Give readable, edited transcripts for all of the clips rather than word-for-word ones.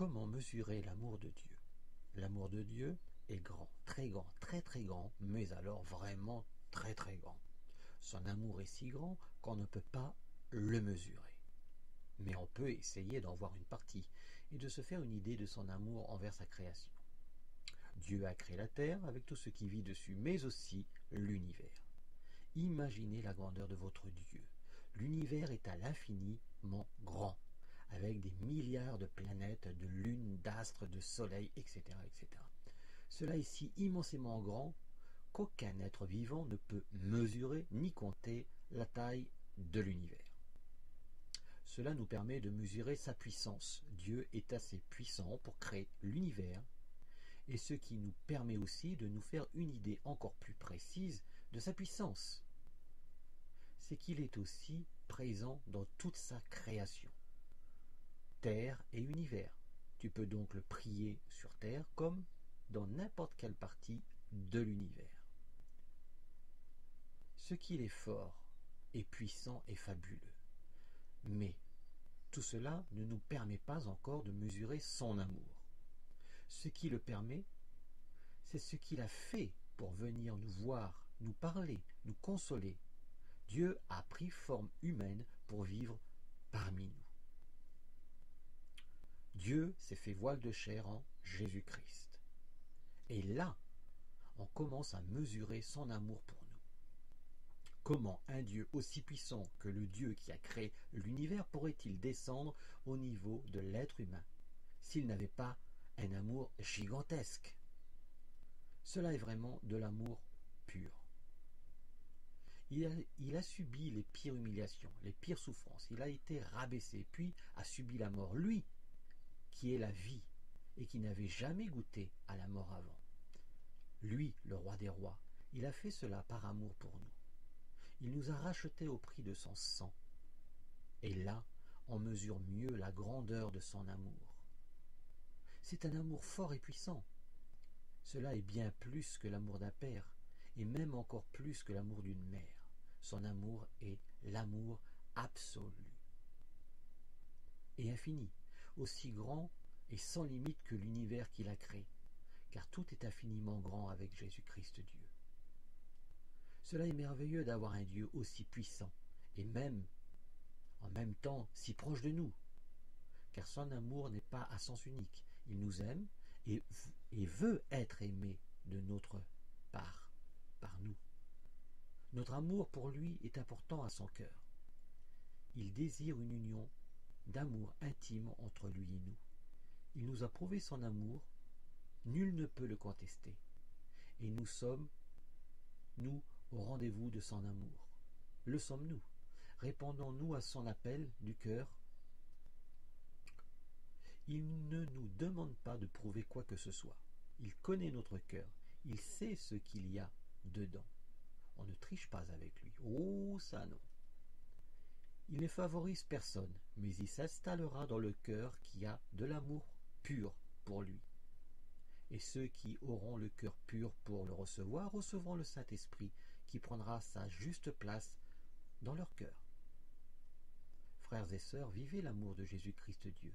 Comment mesurer l'amour de Dieu? L'amour de Dieu est grand, très très grand, mais alors vraiment très très grand. Son amour est si grand qu'on ne peut pas le mesurer. Mais on peut essayer d'en voir une partie et de se faire une idée de son amour envers sa création. Dieu a créé la terre avec tout ce qui vit dessus, mais aussi l'univers. Imaginez la grandeur de votre Dieu. L'univers est à l'infiniment grand, avec des milliards de planètes, de lunes, d'astres, de soleils, etc., etc. Cela est si immensément grand qu'aucun être vivant ne peut mesurer ni compter la taille de l'univers. Cela nous permet de mesurer sa puissance. Dieu est assez puissant pour créer l'univers, et ce qui nous permet aussi de nous faire une idée encore plus précise de sa puissance. C'est qu'il est aussi présent dans toute sa création. Terre et univers. Tu peux donc le prier sur terre comme dans n'importe quelle partie de l'univers. Ce qu'il est fort et puissant et fabuleux. Mais tout cela ne nous permet pas encore de mesurer son amour. Ce qui le permet, c'est ce qu'il a fait pour venir nous voir, nous parler, nous consoler. Dieu a pris forme humaine pour vivre parmi nous. Dieu s'est fait voile de chair en Jésus-Christ. Et là, on commence à mesurer son amour pour nous. Comment un Dieu aussi puissant que le Dieu qui a créé l'univers pourrait-il descendre au niveau de l'être humain s'il n'avait pas un amour gigantesque? Cela est vraiment de l'amour pur. Il a subi les pires humiliations, les pires souffrances. Il a été rabaissé, puis a subi la mort. Lui, qui est la vie et qui n'avait jamais goûté à la mort avant. Lui, le roi des rois, il a fait cela par amour pour nous. Il nous a rachetés au prix de son sang. Et là, on mesure mieux la grandeur de son amour. C'est un amour fort et puissant. Cela est bien plus que l'amour d'un père, et même encore plus que l'amour d'une mère. Son amour est l'amour absolu et infini, aussi grand et sans limite que l'univers qu'il a créé, car tout est infiniment grand avec Jésus-Christ Dieu. Cela est merveilleux d'avoir un Dieu aussi puissant, et même, en même temps, si proche de nous, car son amour n'est pas à sens unique. Il nous aime et veut être aimé de notre part, par nous. Notre amour pour lui est important à son cœur. Il désire une union d'amour intime entre lui et nous. Il nous a prouvé son amour, nul ne peut le contester. Et nous sommes, nous, au rendez-vous de son amour. Le sommes-nous? Répondons-nous à son appel du cœur? Il ne nous demande pas de prouver quoi que ce soit. Il connaît notre cœur. Il sait ce qu'il y a dedans. On ne triche pas avec lui. Oh, ça non. Il ne favorise personne, mais il s'installera dans le cœur qui a de l'amour pur pour lui. Et ceux qui auront le cœur pur pour le recevoir recevront le Saint-Esprit qui prendra sa juste place dans leur cœur. Frères et sœurs, vivez l'amour de Jésus-Christ Dieu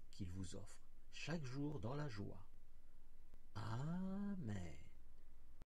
qu'il vous offre chaque jour dans la joie. Amen.